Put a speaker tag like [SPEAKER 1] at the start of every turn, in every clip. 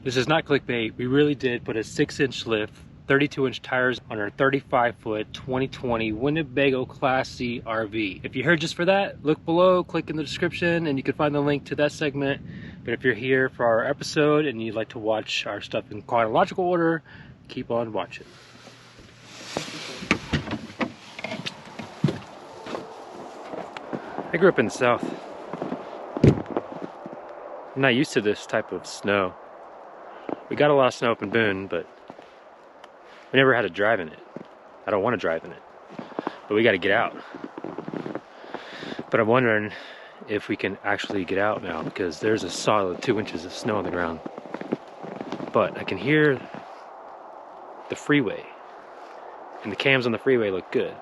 [SPEAKER 1] This is not clickbait. We really did put a 6-inch lift, 32-inch tires on our 35-foot 2020 Winnebago Class C RV. If you're here just for that, look below, click in the description, and you can find the link to that segment. But if you're here for our episode and you'd like to watch our stuff in chronological order, keep on watching. I grew up in the South. I'm not used to this type of snow. We got a lot of snow up in Boone, but we never had to drive in it. I don't want to drive in it, but we got to get out. But I'm wondering if we can actually get out now, because there's a solid 2 inches of snow on the ground. But I can hear the freeway, and the cams on the freeway look good.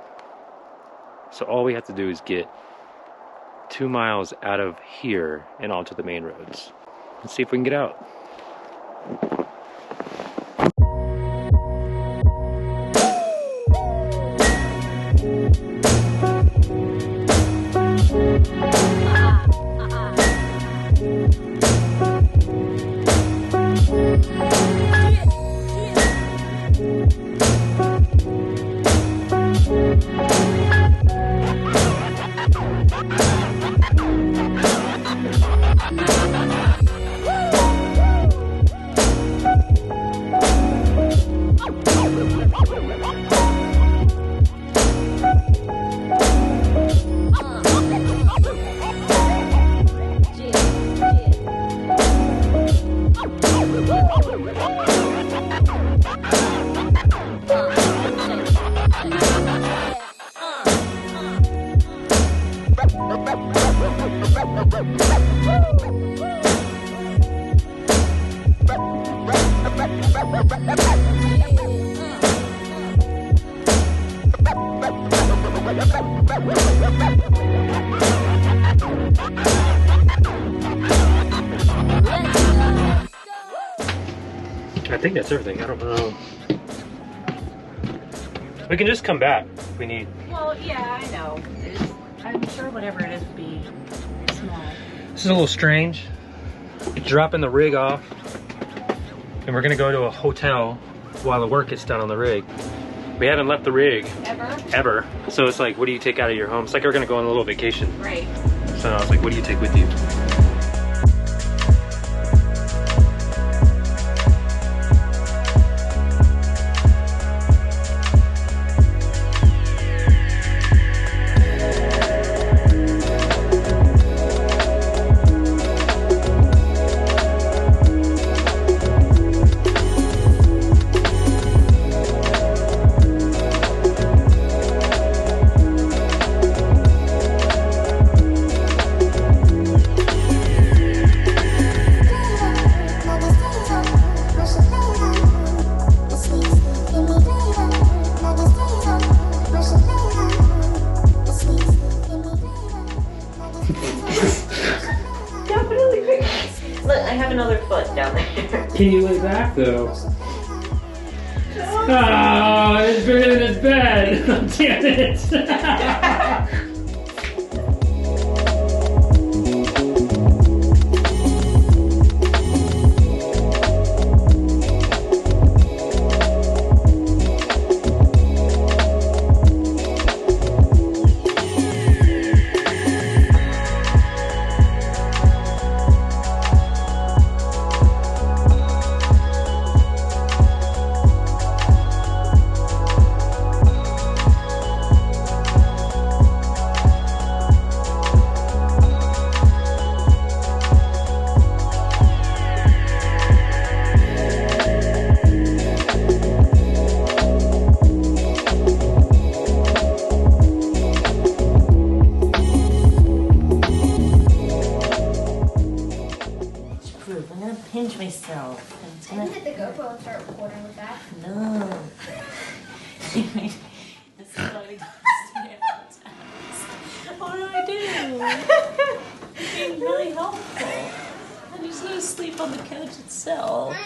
[SPEAKER 1] So all we have to do is get 2 miles out of here and onto the main roads. Let's see if we can get out. I think that's everything. I don't know. We can just come back if we need.
[SPEAKER 2] Well, yeah, I know. I'm sure whatever it is would be small.
[SPEAKER 1] This is a little strange. Dropping the rig off, and we're gonna go to a hotel while the work gets done on the rig. We haven't left the rig ever. So it's like, what do you take out of your home? It's like we're gonna go on a little vacation.
[SPEAKER 2] Right.
[SPEAKER 1] So I was like, what do you take with you?
[SPEAKER 2] Look, I have another foot down there.
[SPEAKER 1] Can you lay back though? Oh, it's bigger than his bed. Damn it.
[SPEAKER 2] Pinch myself.
[SPEAKER 3] I can hit the GoPro and start recording with that.
[SPEAKER 2] No. This is what I do. What do I do? You're being really helpful. I'm just gonna sleep on the couch itself.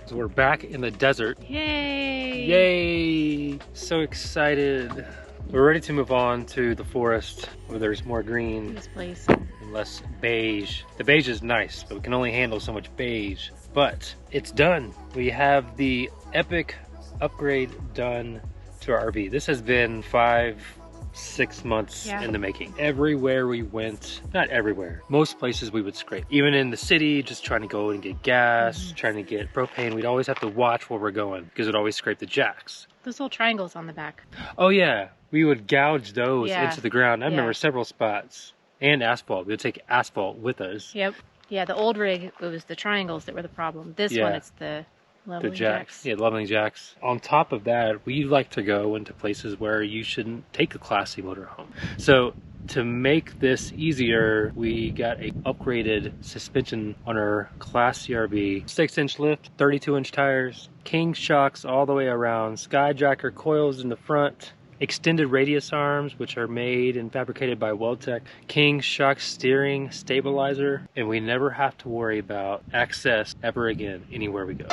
[SPEAKER 1] So we're back in the desert.
[SPEAKER 2] Yay!
[SPEAKER 1] Yay! So excited. We're ready to move on to the forest where there's more green
[SPEAKER 2] This place.
[SPEAKER 1] and less beige. The beige is nice, but we can only handle so much beige. But it's done. We have the epic upgrade done to our RV. This has been 5-6 months in the making. Everywhere we went, not everywhere, most places we would scrape. Even in the city, just trying to go and get gas, trying to get propane, we'd always have to watch where we're going because it'd always scrape the jacks.
[SPEAKER 2] Those little triangles on the back.
[SPEAKER 1] Oh yeah, we would gouge those into the ground. I remember several spots. And asphalt. We would take asphalt with us. Yep.
[SPEAKER 2] Yeah, the old rig, it was the triangles that were the problem. This one, it's the leveling jacks.
[SPEAKER 1] Yeah, leveling jacks. On top of that, we like to go into places where you shouldn't take a classy motorhome. So to make this easier, we got a upgraded suspension on our Class CRV. 6-inch lift, 32-inch tires, king shocks all the way around, Skyjacker coils in the front, extended radius arms, which are made and fabricated by WeldTec, king shock steering stabilizer, and we never have to worry about access ever again anywhere we go.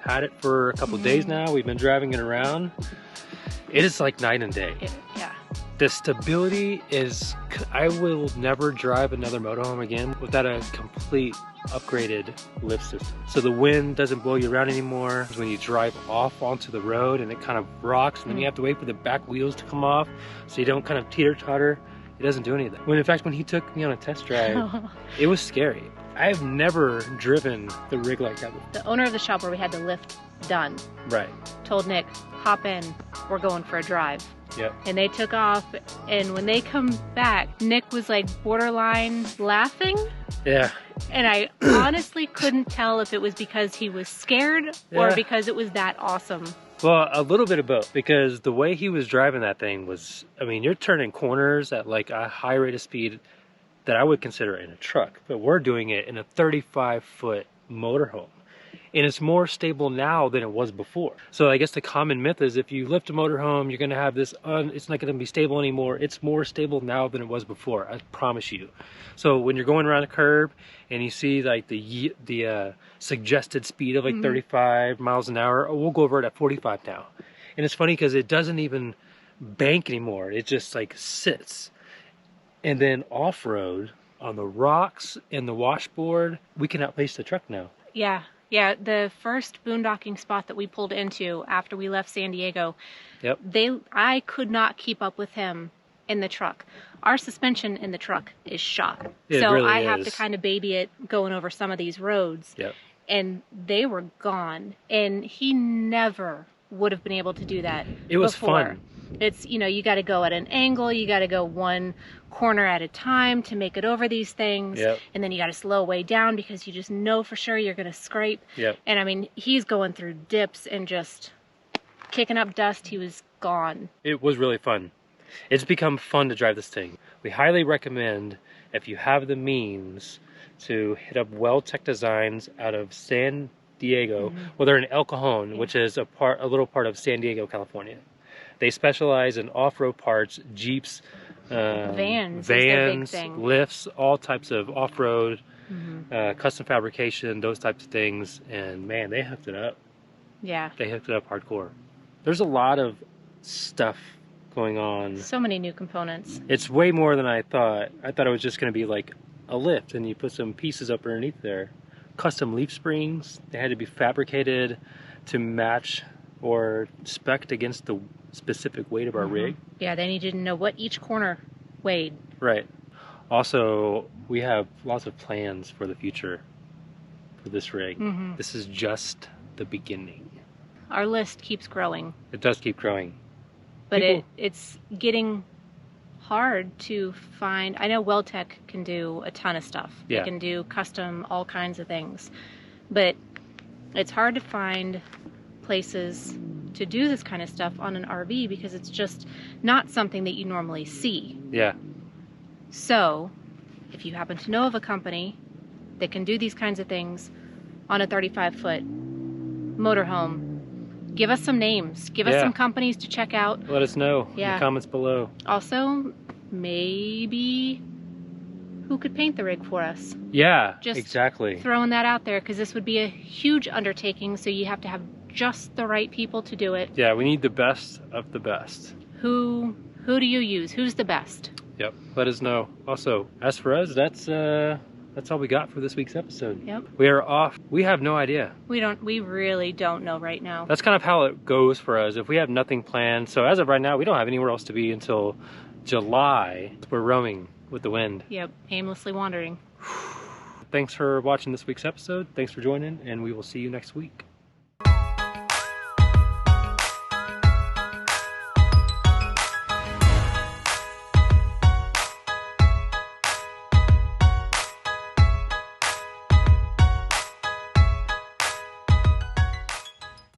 [SPEAKER 1] Had it for a couple days now. We've been driving it around. It is like night and day.
[SPEAKER 2] Yeah.
[SPEAKER 1] The stability is, I will never drive another motorhome again without a complete upgraded lift system. So the wind doesn't blow you around anymore. When you drive off onto the road and it kind of rocks, and then you have to wait for the back wheels to come off so you don't kind of teeter-totter. It doesn't do any of that. When in fact, when he took me on a test drive, it was scary. I've never driven the rig like that before.
[SPEAKER 2] The owner of the shop where we had the lift done told Nick, hop in, we're going for a drive.
[SPEAKER 1] Yep.
[SPEAKER 2] And they took off, and when they come back, Nick was like borderline laughing.
[SPEAKER 1] Yeah.
[SPEAKER 2] And I honestly couldn't tell if it was because he was scared or because it was that awesome.
[SPEAKER 1] Well, a little bit of both, because the way he was driving that thing was, I mean, you're turning corners at like a high rate of speed that I would consider in a truck, but we're doing it in a 35-foot motorhome. And it's more stable now than it was before. So I guess the common myth is if you lift a motorhome, you're gonna have this, it's not gonna be stable anymore. It's more stable now than it was before, I promise you. So when you're going around a curb and you see like the suggested speed of like 35 miles an hour, we'll go over it at 45 now. And it's funny because it doesn't even bank anymore. It just like sits. And then off-road, on the rocks and the washboard, we can outpace the truck now.
[SPEAKER 2] Yeah. Yeah, the first boondocking spot that we pulled into after we left San Diego, I could not keep up with him in the truck. Our suspension in the truck is shot. So really I have to kind of baby it going over some of these roads. Yep. And they were gone. And he never would have been able to do that
[SPEAKER 1] It was fun.
[SPEAKER 2] It's, you know, you got to go at an angle, you got to go one corner at a time to make it over these things. Yep. And then you got to slow way down because you just know for sure you're going to scrape. Yep. And I mean, he's going through dips and just kicking up dust. He was gone. It was really fun. It's become fun to drive this thing. We highly recommend, if you have the means, to hit up WeldTec Designs out of San Diego. Well, they're in El Cajon, which is a little part of San Diego, California. They specialize in off-road parts, Jeeps, vans, lifts, all types of off-road, custom fabrication, those types of things. And man, they hooked it up. Yeah. They hooked it up hardcore. There's a lot of stuff
[SPEAKER 1] going on.
[SPEAKER 2] So many new components.
[SPEAKER 1] It's way more than I thought. I thought it was just going to be like a lift and you put some pieces up underneath there. Custom leaf springs. They had to be fabricated to match or spec'd against the specific weight of our rig.
[SPEAKER 2] Yeah, they needed to know what each corner weighed.
[SPEAKER 1] Right. Also, we have lots of plans for the future for this rig. This is just the beginning.
[SPEAKER 2] Our list keeps growing.
[SPEAKER 1] It does keep growing.
[SPEAKER 2] But it's getting hard to find. I know WeldTec can do a ton of stuff.
[SPEAKER 1] Yeah.
[SPEAKER 2] They can do custom, all kinds of things. But it's hard to find places to do this kind of stuff on an RV because it's just not something that you normally see.
[SPEAKER 1] Yeah.
[SPEAKER 2] So, if you happen to know of a company that can do these kinds of things on a 35-foot motorhome, give us some names. Give us some companies to check out.
[SPEAKER 1] Let us know in the comments below.
[SPEAKER 2] Also, maybe who could paint the rig for us.
[SPEAKER 1] Yeah,
[SPEAKER 2] Just
[SPEAKER 1] exactly.
[SPEAKER 2] Throwing that out there because this would be a huge undertaking, so you have to have just the right people to do it.
[SPEAKER 1] Yeah, we need the best of the best.
[SPEAKER 2] Who do you use? Who's the best?
[SPEAKER 1] Yep, let us know. Also, as for us, that's all we got for this week's episode.
[SPEAKER 2] Yep.
[SPEAKER 1] We are off. We have no idea.
[SPEAKER 2] We really don't know right now.
[SPEAKER 1] That's kind of how it goes for us. If we have nothing planned, so as of right now, we don't have anywhere else to be until July. We're roaming with the wind.
[SPEAKER 2] Yep, aimlessly wandering.
[SPEAKER 1] Thanks for watching this week's episode. Thanks for joining, and we will see you next week.